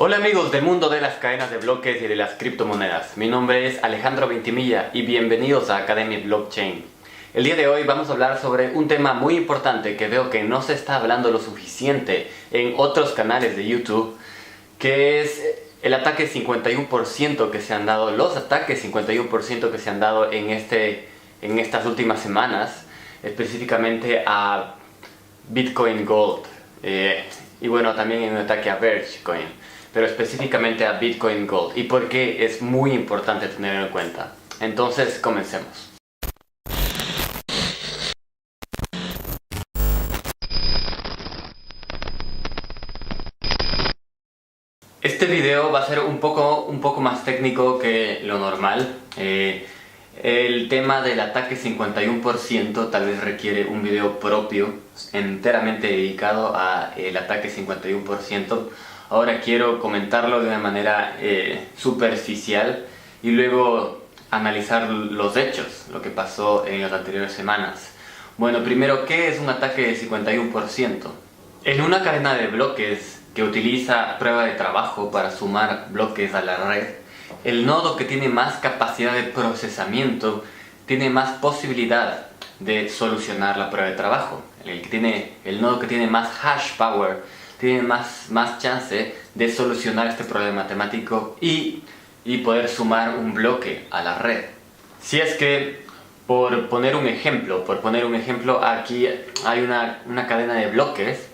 Hola amigos del mundo de las cadenas de bloques y de las criptomonedas. Mi nombre es Alejandro Ventimilla y bienvenidos a Academia Blockchain. El día de hoy vamos a hablar sobre un tema muy importante que veo que no se está hablando lo suficiente en otros canales de YouTube, que es el ataque 51% que se han dado, los ataques 51% que se han dado en estas últimas semanas, específicamente a Bitcoin Gold. Y bueno, también en un ataque a Vergecoin, pero específicamente a Bitcoin Gold, y por qué es muy importante tenerlo en cuenta. Entonces, comencemos. Este video va a ser un poco más técnico que lo normal. El tema del ataque 51% tal vez requiere un video propio, enteramente dedicado al ataque 51%. Ahora quiero comentarlo de una manera superficial y luego analizar los hechos, lo que pasó en las anteriores semanas. Bueno, primero, ¿qué es un ataque del 51%? En una cadena de bloques que utiliza prueba de trabajo para sumar bloques a la red, el nodo que tiene más capacidad de procesamiento tiene más posibilidad de solucionar la prueba de trabajo. El nodo que tiene más hash power tiene más chance de solucionar este problema matemático y poder sumar un bloque a la red. Si es que, por poner un ejemplo, aquí hay una cadena de bloques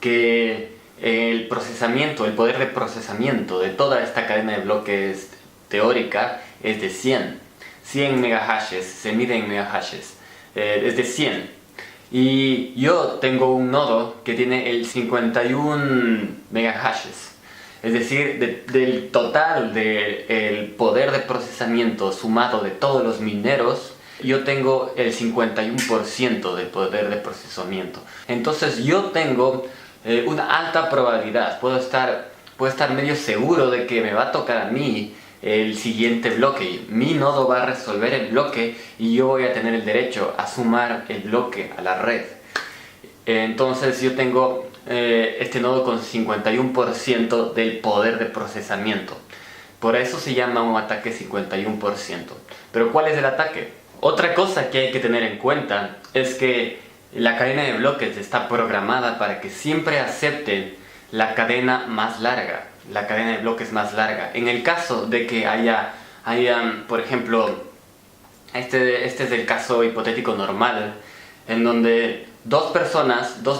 que el poder de procesamiento de toda esta cadena de bloques teórica es de 100 megahashes, se mide en megahashes, es de 100. Y yo tengo un nodo que tiene el 51 megahashes, es decir, del total del poder de procesamiento sumado de todos los mineros, yo tengo el 51% del poder de procesamiento. Entonces yo tengo una alta probabilidad, puedo estar medio seguro de que me va a tocar a mí el siguiente bloque. Mi nodo va a resolver el bloque y yo voy a tener el derecho a sumar el bloque a la red. Entonces yo tengo este nodo con 51% del poder de procesamiento. Por eso se llama un ataque 51%. Pero ¿cuál es el ataque? Otra cosa que hay que tener en cuenta es que la cadena de bloques está programada para que siempre acepte la cadena más larga, la cadena de bloques más larga. En el caso de que haya por ejemplo, este es el caso hipotético normal, en donde dos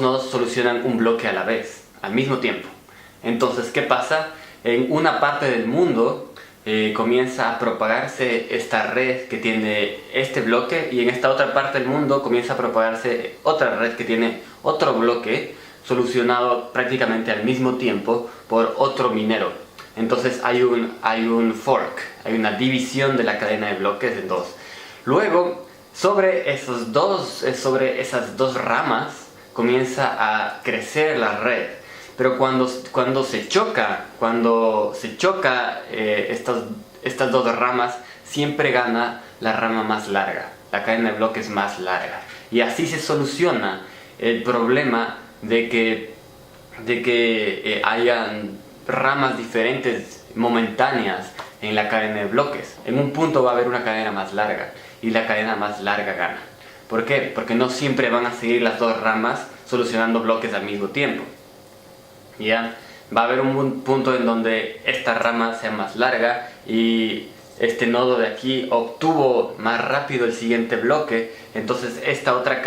nodos solucionan un bloque a la vez, al mismo tiempo. Entonces, ¿qué pasa? En una parte del mundo comienza a propagarse esta red que tiene este bloque, y en esta otra parte del mundo comienza a propagarse otra red que tiene otro bloque solucionado prácticamente al mismo tiempo por otro minero. Entonces hay un fork, hay una división de la cadena de bloques en dos. Luego, sobre esas dos ramas comienza a crecer la red. Pero cuando se choca estas dos ramas, siempre gana la rama más larga, la cadena de bloques más larga. Y así se soluciona el problema de que hayan ramas diferentes momentáneas en la cadena de bloques. En un punto va a haber una cadena más larga y la cadena más larga gana. ¿Por qué? Porque no siempre van a seguir las dos ramas solucionando bloques al mismo tiempo. ¿Ya? Va a haber un punto en donde esta rama sea más larga y este nodo de aquí obtuvo más rápido el siguiente bloque, entonces esta otra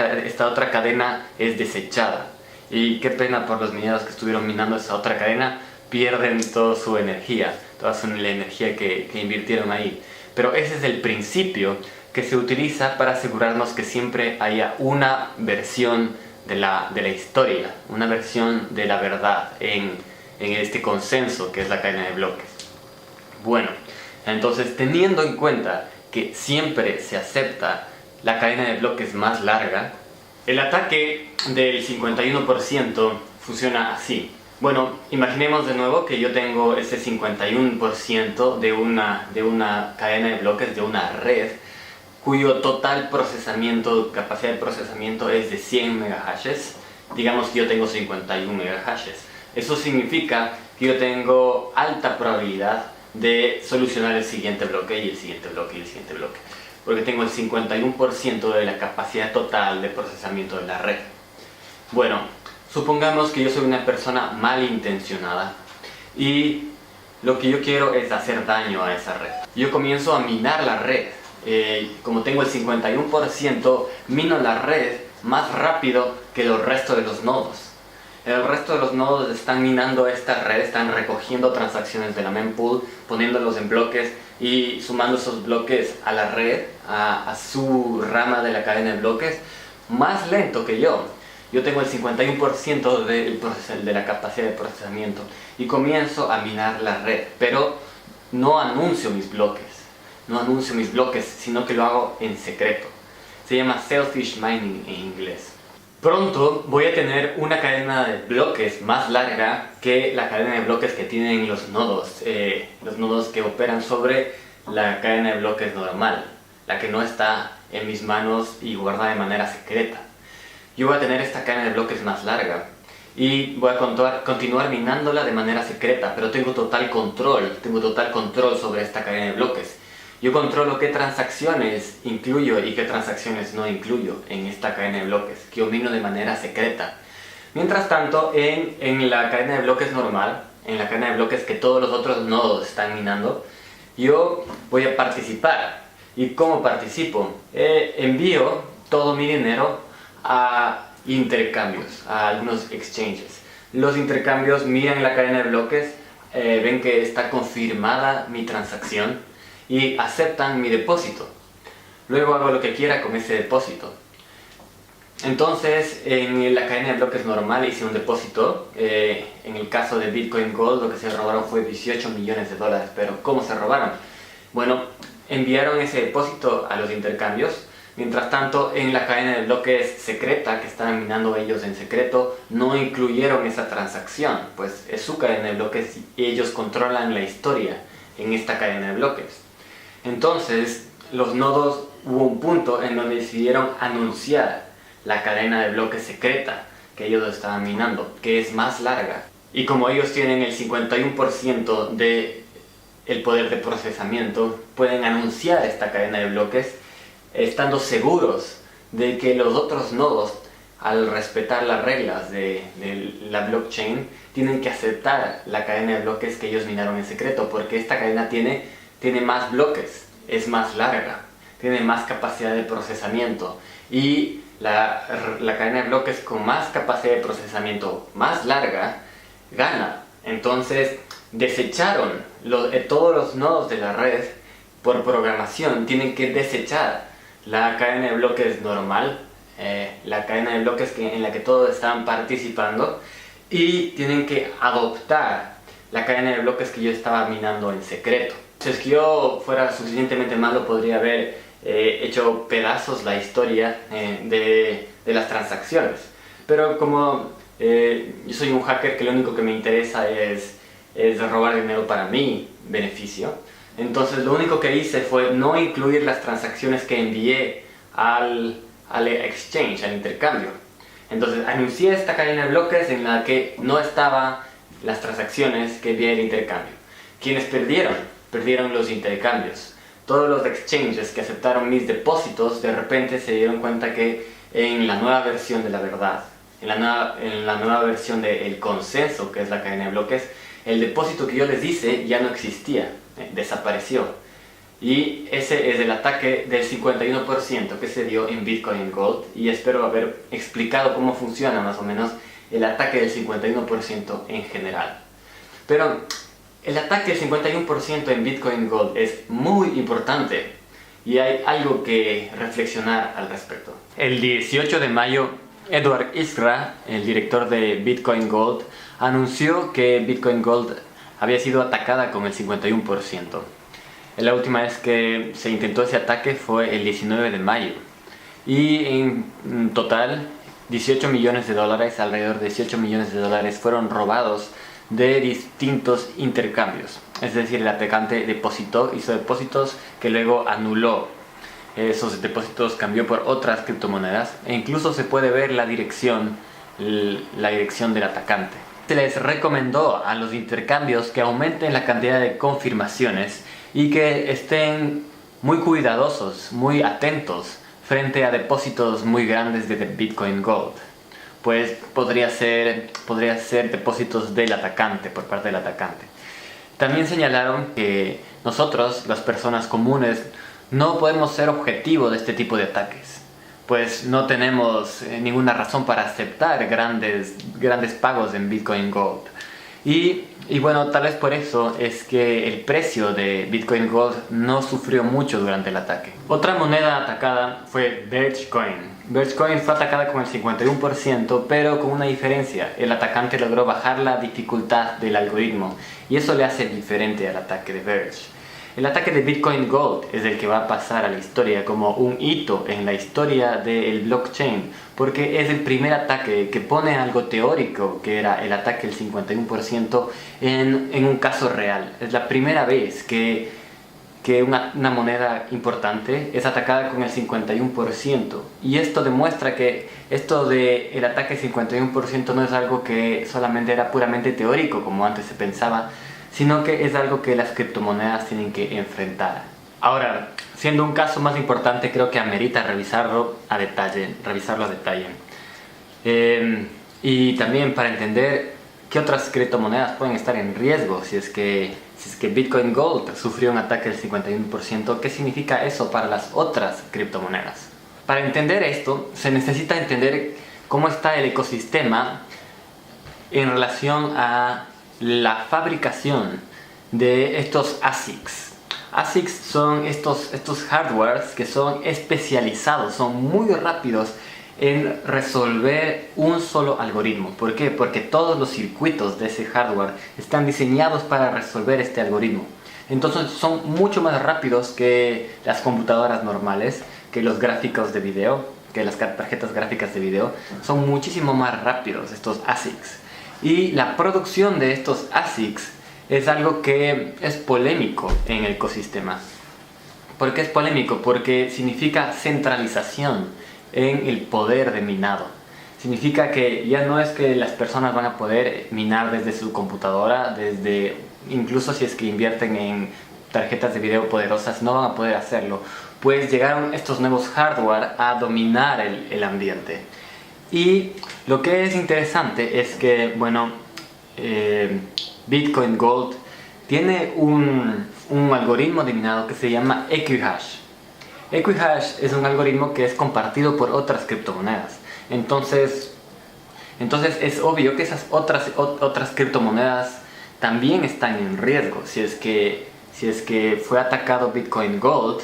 cadena es desechada. Y qué pena por los mineros que estuvieron minando esa otra cadena, pierden toda su energía, la energía que invirtieron ahí. Pero ese es el principio que se utiliza para asegurarnos que siempre haya una versión de la historia, una versión de la verdad en este consenso que es la cadena de bloques. Bueno, entonces, teniendo en cuenta que siempre se acepta la cadena de bloques más larga, el ataque del 51% funciona así. Bueno, imaginemos de nuevo que yo tengo ese 51% de una cadena de bloques, de una red, cuyo total capacidad de procesamiento es de 100 megahashes. Digamos que yo tengo 51 megahashes. Eso significa que yo tengo alta probabilidad de solucionar el siguiente bloque y el siguiente bloque y el siguiente bloque, porque tengo el 51% de la capacidad total de procesamiento de la red. Bueno, supongamos que yo soy una persona malintencionada y lo que yo quiero es hacer daño a esa red. Yo comienzo a minar la red. Como tengo el 51%, mino la red más rápido que los restos de los nodos. El resto de los nodos están minando esta red, están recogiendo transacciones de la mempool, poniéndolos en bloques y sumando esos bloques a la red, a su rama de la cadena de bloques, más lento que yo. Yo tengo el 51% de la capacidad de procesamiento y comienzo a minar la red, pero no anuncio mis bloques, sino que lo hago en secreto. Se llama selfish mining en inglés. Pronto voy a tener una cadena de bloques más larga que la cadena de bloques que tienen los nodos que operan sobre la cadena de bloques normal, la que no está en mis manos y guardada de manera secreta. Yo voy a tener esta cadena de bloques más larga y voy a continuar minándola de manera secreta, pero tengo total control sobre esta cadena de bloques. Yo controlo qué transacciones incluyo y qué transacciones no incluyo en esta cadena de bloques, que yo mino de manera secreta. Mientras tanto, en la cadena de bloques normal, en la cadena de bloques que todos los otros nodos están minando, yo voy a participar. ¿Y cómo participo? Envío todo mi dinero a intercambios, a algunos exchanges. Los intercambios miran la cadena de bloques, ven que está confirmada mi transacción y aceptan mi depósito. Luego hago lo que quiera con ese depósito. Entonces, en la cadena de bloques normal hice un depósito. En el caso de Bitcoin Gold, lo que se robaron fue 18 millones de dólares. Pero ¿cómo se robaron? Bueno, enviaron ese depósito a los intercambios. Mientras tanto, en la cadena de bloques secreta, que estaban minando ellos en secreto, no incluyeron esa transacción, pues es su cadena de bloques y ellos controlan la historia en esta cadena de bloques. Entonces, los nodos, hubo un punto en donde decidieron anunciar la cadena de bloques secreta que ellos estaban minando, que es más larga. Y como ellos tienen el 51% del poder de procesamiento, pueden anunciar esta cadena de bloques estando seguros de que los otros nodos, al respetar las reglas de la blockchain, tienen que aceptar la cadena de bloques que ellos minaron en secreto, porque esta cadena tiene más bloques, es más larga, tiene más capacidad de procesamiento y la cadena de bloques con más capacidad de procesamiento más larga gana. Entonces desecharon todos los nodos de la red por programación, tienen que desechar la cadena de bloques normal, la cadena de bloques en la que todos estaban participando, y tienen que adoptar la cadena de bloques que yo estaba minando en secreto. Si es que yo fuera suficientemente malo, podría haber hecho pedazos la historia de las transacciones. Pero como yo soy un hacker que lo único que me interesa es robar dinero para mi beneficio, entonces lo único que hice fue no incluir las transacciones que envié al exchange, al intercambio. Entonces anuncié esta cadena de bloques en la que no estaban las transacciones que envié al intercambio. ¿Quiénes perdieron? Perdieron los intercambios. Todos los exchanges que aceptaron mis depósitos de repente se dieron cuenta que en la nueva versión de la verdad, en la nueva versión del consenso, que es la cadena de bloques, el depósito que yo les hice ya no existía, desapareció. Y ese es el ataque del 51% que se dio en Bitcoin Gold, y espero haber explicado cómo funciona más o menos el ataque del 51% en general. Pero el ataque del 51% en Bitcoin Gold es muy importante y hay algo que reflexionar al respecto. El 18 de mayo, Edward Iskra, el director de Bitcoin Gold, anunció que Bitcoin Gold había sido atacada con el 51%. La última vez que se intentó ese ataque fue el 19 de mayo. Y en total, 18 millones de dólares, alrededor de 18 millones de dólares fueron robados de distintos intercambios. Es decir, el atacante hizo depósitos que luego anuló. Esos depósitos cambió por otras criptomonedas e incluso se puede ver la dirección del atacante. Se les recomendó a los intercambios que aumenten la cantidad de confirmaciones y que estén muy cuidadosos, muy atentos frente a depósitos muy grandes de Bitcoin Gold. Pues podría ser depósitos del atacante, por parte del atacante. También señalaron que nosotros, las personas comunes, no podemos ser objetivo de este tipo de ataques, pues no tenemos ninguna razón para aceptar grandes pagos en Bitcoin Gold. Y bueno, tal vez por eso es que el precio de Bitcoin Gold no sufrió mucho durante el ataque. Otra moneda atacada fue Dogecoin. Dogecoin fue atacada con el 51%, pero con una diferencia. El atacante logró bajar la dificultad del algoritmo y eso le hace diferente al ataque de Verge. El ataque de Bitcoin Gold es el que va a pasar a la historia como un hito en la historia del blockchain, porque es el primer ataque que pone algo teórico, que era el ataque del 51%, en un caso real. Es la primera vez que una moneda importante es atacada con el 51%, y esto demuestra que esto del ataque 51% no es algo que solamente era puramente teórico como antes se pensaba, sino que es algo que las criptomonedas tienen que enfrentar. Ahora, siendo un caso más importante, creo que amerita revisarlo a detalle. Y también para entender qué otras criptomonedas pueden estar en riesgo si es que Bitcoin Gold sufrió un ataque del 51%, ¿qué significa eso para las otras criptomonedas? Para entender esto, se necesita entender cómo está el ecosistema en relación a la fabricación de estos ASICs. ASICs son estos hardwares que son especializados, son muy rápidos en resolver un solo algoritmo. ¿Por qué? Porque todos los circuitos de ese hardware están diseñados para resolver este algoritmo. Entonces son mucho más rápidos que las computadoras normales, que los gráficos de video, que las tarjetas gráficas de video. Son muchísimo más rápidos estos ASICs. Y la producción de estos ASICs es algo que es polémico en el ecosistema. ¿Por qué es polémico? Porque significa centralización en el poder de minado. Significa que ya no es que las personas van a poder minar desde su computadora, incluso si es que invierten en tarjetas de video poderosas, no van a poder hacerlo. Pues llegaron estos nuevos hardware a dominar el ambiente. Y lo que es interesante es que, bueno, Bitcoin Gold tiene un algoritmo de minado que se llama Equihash. Equihash es un algoritmo que es compartido por otras criptomonedas. Entonces es obvio que esas otras criptomonedas también están en riesgo. Si es que fue atacado Bitcoin Gold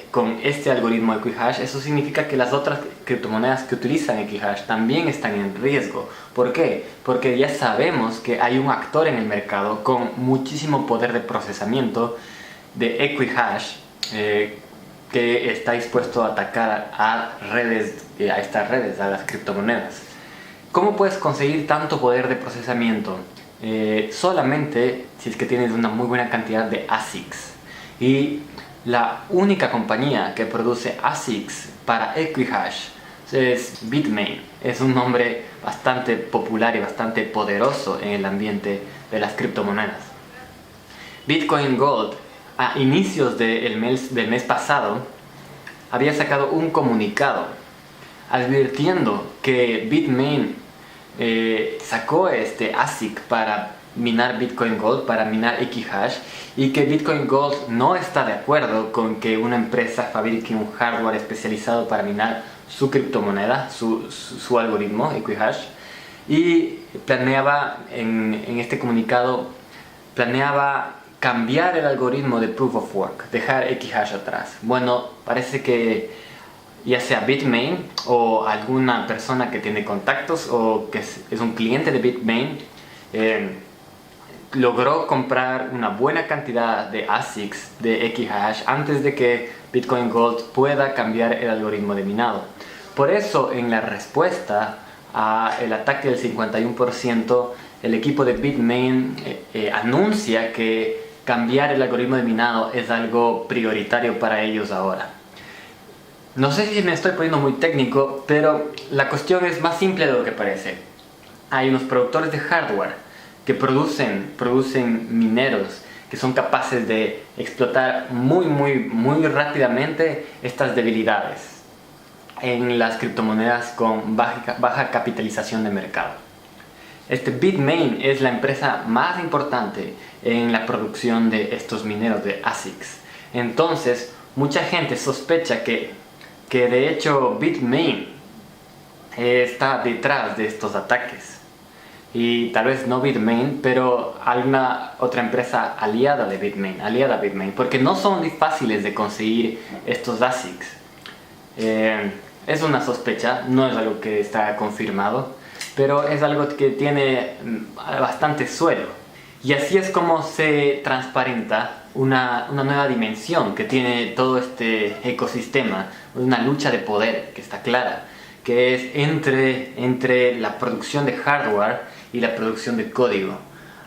con este algoritmo Equihash, eso significa que las otras criptomonedas que utilizan Equihash también están en riesgo. ¿Por qué? Porque ya sabemos que hay un actor en el mercado con muchísimo poder de procesamiento de Equihash que está dispuesto a atacar a estas redes, a las criptomonedas. ¿Cómo puedes conseguir tanto poder de procesamiento? Solamente si es que tienes una muy buena cantidad de ASICs. Y la única compañía que produce ASICs para Equihash es Bitmain. Es un nombre bastante popular y bastante poderoso en el ambiente de las criptomonedas. Bitcoin Gold, a inicios del mes pasado, había sacado un comunicado advirtiendo que Bitmain sacó este ASIC para minar Bitcoin Gold, para minar Equihash, y que Bitcoin Gold no está de acuerdo con que una empresa fabrique un hardware especializado para minar su criptomoneda, su algoritmo Equihash, y planeaba en este comunicado cambiar el algoritmo de Proof of Work, dejar Equihash atrás. Bueno, parece que ya sea Bitmain o alguna persona que tiene contactos o que es un cliente de Bitmain, logró comprar una buena cantidad de ASICs de Equihash antes de que Bitcoin Gold pueda cambiar el algoritmo de minado. Por eso, en la respuesta al ataque del 51%, el equipo de Bitmain anuncia que cambiar el algoritmo de minado es algo prioritario para ellos ahora. No sé si me estoy poniendo muy técnico, pero la cuestión es más simple de lo que parece. hay unos productores de hardware que producen mineros que son capaces de explotar muy rápidamente estas debilidades en las criptomonedas con baja capitalización de mercado. Bitmain es la empresa más importante en la producción de estos mineros de ASICs. Entonces, mucha gente sospecha que de hecho Bitmain está detrás de estos ataques. Y tal vez no Bitmain, pero alguna otra empresa aliada a Bitmain, porque no son fáciles de conseguir estos ASICs. Es una sospecha, no es algo que está confirmado, pero es algo que tiene bastante suelo. Y así es como se transparenta una nueva dimensión que tiene todo este ecosistema, una lucha de poder que está clara, que es entre la producción de hardware y la producción de código.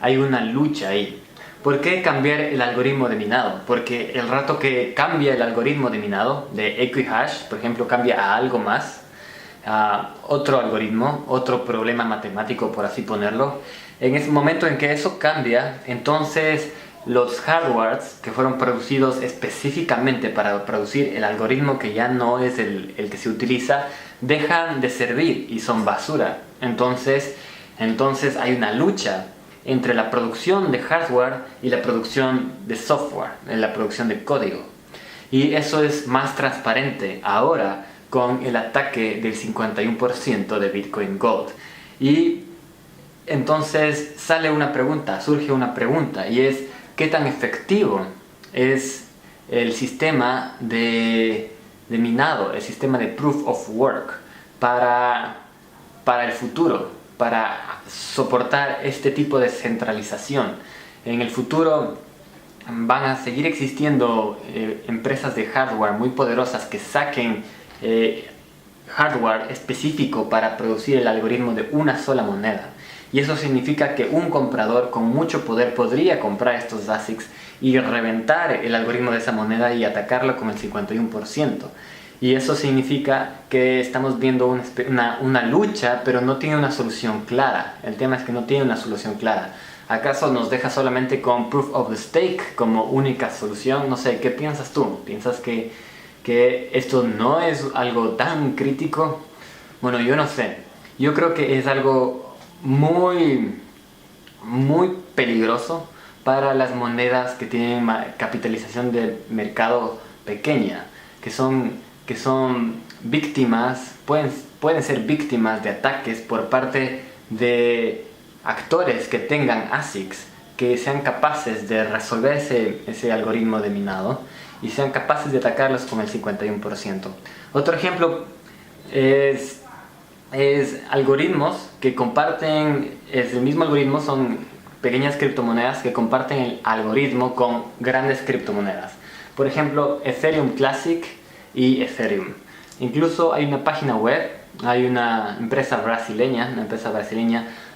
Hay una lucha ahí. ¿Por qué cambiar el algoritmo de minado? Porque el rato que cambia el algoritmo de minado, de Equihash, por ejemplo, cambia a algo más, a otro algoritmo, otro problema matemático, por así ponerlo, en ese momento en que eso cambia, entonces los hardwares que fueron producidos específicamente para producir el algoritmo que ya no es el que se utiliza, dejan de servir y son basura. Entonces hay una lucha entre la producción de hardware y la producción de software, la producción de código. Y eso es más transparente ahora con el ataque del 51% de Bitcoin Gold. Y entonces surge una pregunta, y es ¿qué tan efectivo es el sistema de minado, el sistema de Proof of Work para el futuro? Para soportar este tipo de centralización. En el futuro van a seguir existiendo empresas de hardware muy poderosas que saquen hardware específico para producir el algoritmo de una sola moneda. Y eso significa que un comprador con mucho poder podría comprar estos ASICs y reventar el algoritmo de esa moneda y atacarlo con el 51%. Y eso significa que estamos viendo una lucha, pero no tiene una solución clara. El tema es que no tiene una solución clara. ¿Acaso nos deja solamente con Proof of the Stake como única solución? No sé, ¿qué piensas tú? ¿Piensas que esto no es algo tan crítico? Bueno, yo no sé. Yo creo que es algo muy peligroso para las monedas que tienen capitalización de mercado pequeña, que son víctimas, pueden ser víctimas de ataques por parte de actores que tengan ASICs, que sean capaces de resolver ese algoritmo de minado y sean capaces de atacarlos con el 51%. Otro ejemplo es algoritmos que comparten, es el mismo algoritmo, son pequeñas criptomonedas que comparten el algoritmo con grandes criptomonedas. Por ejemplo, Ethereum Classic y Ethereum. Incluso hay una página web, hay una empresa brasileña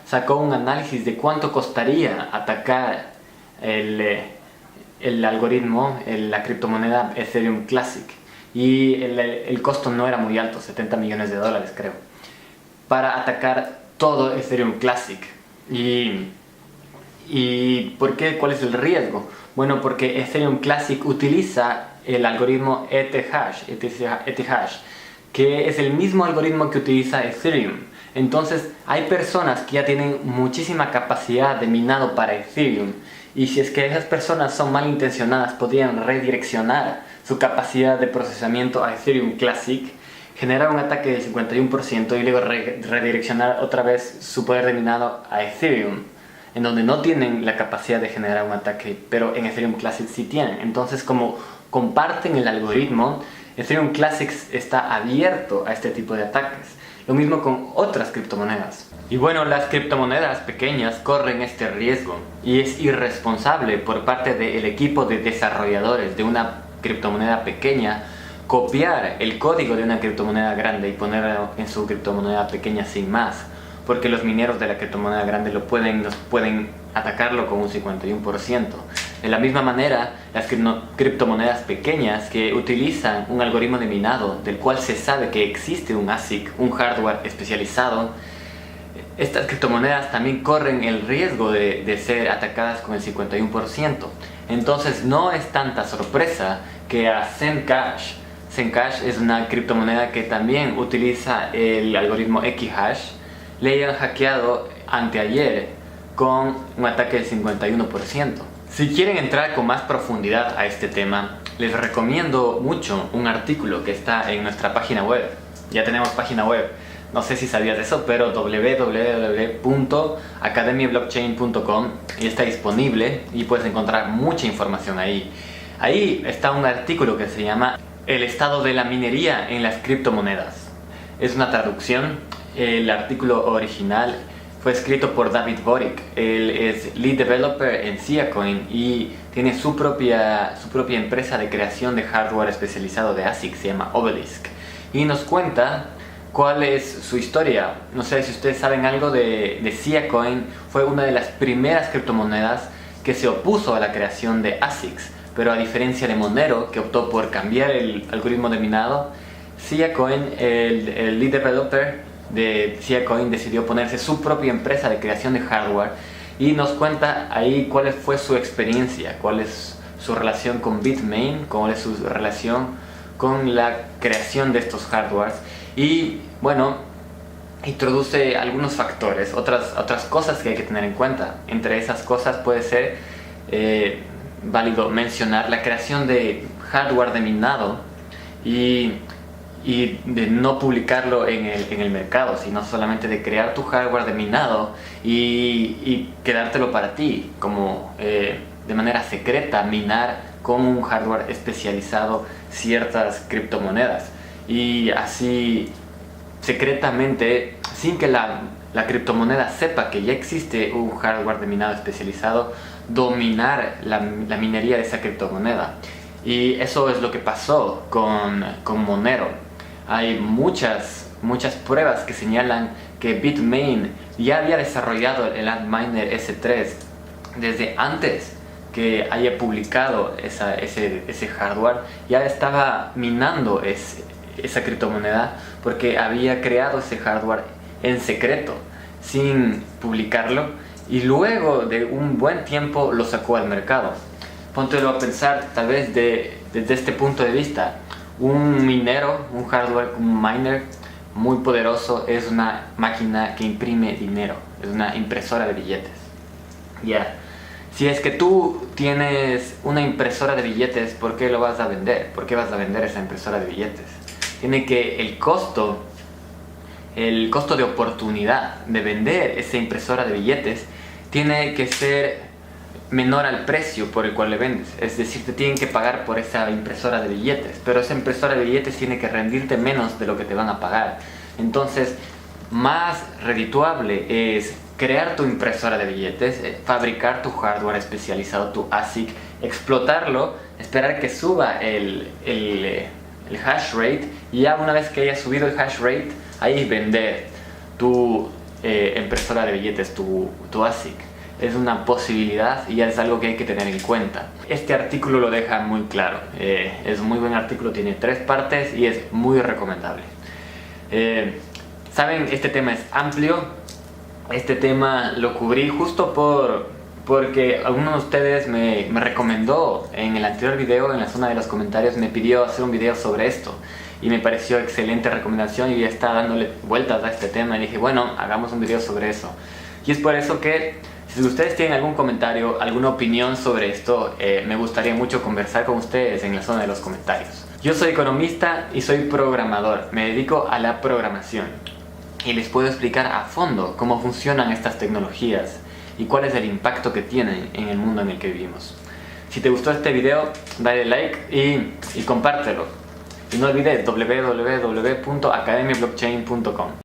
sacó un análisis de cuánto costaría atacar el algoritmo, la criptomoneda Ethereum Classic, y el costo no era muy alto, $70 millones creo, para atacar todo Ethereum Classic. ¿Y por qué? ¿Cuál es el riesgo? Bueno, porque Ethereum Classic utiliza el algoritmo Ethash, que es el mismo algoritmo que utiliza Ethereum. Entonces hay personas que ya tienen muchísima capacidad de minado para Ethereum, y si es que esas personas son malintencionadas, podrían redireccionar su capacidad de procesamiento a Ethereum Classic, generar un ataque del 51% y luego redireccionar otra vez su poder de minado a Ethereum, en donde no tienen la capacidad de generar un ataque, pero en Ethereum Classic sí tienen. Entonces, como comparten el algoritmo, Ethereum Classic está abierto a este tipo de ataques. Lo mismo con otras criptomonedas. Y bueno, las criptomonedas pequeñas corren este riesgo, y es irresponsable por parte del equipo de desarrolladores de una criptomoneda pequeña copiar el código de una criptomoneda grande y ponerlo en su criptomoneda pequeña sin más, porque los mineros de la criptomoneda grande pueden atacarlo con un 51%. De la misma manera, las criptomonedas pequeñas que utilizan un algoritmo de minado del cual se sabe que existe un ASIC, un hardware especializado, estas criptomonedas también corren el riesgo de ser atacadas con el 51%. Entonces no es tanta sorpresa que a Zencash es una criptomoneda que también utiliza el algoritmo Equihash, le hayan hackeado anteayer con un ataque del 51%. Si quieren entrar con más profundidad a este tema, les recomiendo mucho un artículo que está en nuestra página web. Ya tenemos página web, no sé si sabías de eso, pero www.academiablockchain.com, y está disponible y puedes encontrar mucha información ahí. Ahí está un artículo que se llama El estado de la minería en las criptomonedas. Es una traducción. El artículo original fue escrito por David Boric. Él es lead developer en Siacoin y tiene su propia empresa de creación de hardware especializado de ASIC, se llama Obelisk. Y nos cuenta cuál es su historia. No sé si ustedes saben algo de Siacoin. Fue una de las primeras criptomonedas que se opuso a la creación de ASICs, pero a diferencia de Monero, que optó por cambiar el algoritmo de minado, Siacoin, el lead developer de Siacoin, decidió ponerse su propia empresa de creación de hardware y nos cuenta ahí cuál fue su experiencia, cuál es su relación con Bitmain, cuál es su relación con la creación de estos hardwares y bueno, introduce algunos factores, otras cosas que hay que tener en cuenta. Entre esas cosas puede ser válido mencionar la creación de hardware de minado y de no publicarlo en el mercado, sino solamente de crear tu hardware de minado y quedártelo para ti, como de manera secreta minar con un hardware especializado ciertas criptomonedas y así secretamente, sin que la criptomoneda sepa que ya existe un hardware de minado especializado, dominar la minería de esa criptomoneda. Y eso es lo que pasó con Monero. Hay muchas pruebas que señalan que Bitmain ya había desarrollado el Antminer S3 desde antes que haya publicado ese hardware. Ya estaba minando esa criptomoneda porque había creado ese hardware en secreto, sin publicarlo, y luego de un buen tiempo lo sacó al mercado. Póntelo a pensar, tal vez desde este punto de vista. Un minero, un hardware, un miner muy poderoso es una máquina que imprime dinero, es una impresora de billetes. Ya, si es que tú tienes una impresora de billetes, ¿por qué lo vas a vender? ¿Por qué vas a vender esa impresora de billetes? Tiene que el costo de oportunidad de vender esa impresora de billetes tiene que ser menor al precio por el cual le vendes. Es decir, te tienen que pagar por esa impresora de billetes, pero esa impresora de billetes tiene que rendirte menos de lo que te van a pagar. Entonces, más redituable es crear tu impresora de billetes, fabricar tu hardware especializado, tu ASIC, explotarlo, esperar que suba el hash rate, y ya una vez que haya subido el hash rate, ahí vender tu impresora de billetes, tu ASIC. Es una posibilidad y es algo que hay que tener en cuenta. Este artículo lo deja muy claro. Es un muy buen artículo, tiene 3 partes y es muy recomendable. Saben, este tema es amplio. Este tema lo cubrí justo porque alguno de ustedes me recomendó en el anterior video, en la zona de los comentarios, me pidió hacer un video sobre esto. Y me pareció excelente recomendación y ya está dándole vueltas a este tema. Y dije, bueno, hagamos un video sobre eso. Y es por eso que, si ustedes tienen algún comentario, alguna opinión sobre esto, me gustaría mucho conversar con ustedes en la zona de los comentarios. Yo soy economista y soy programador. Me dedico a la programación. Y les puedo explicar a fondo cómo funcionan estas tecnologías y cuál es el impacto que tienen en el mundo en el que vivimos. Si te gustó este video, dale like y compártelo. Y no olvides www.academiablockchain.com.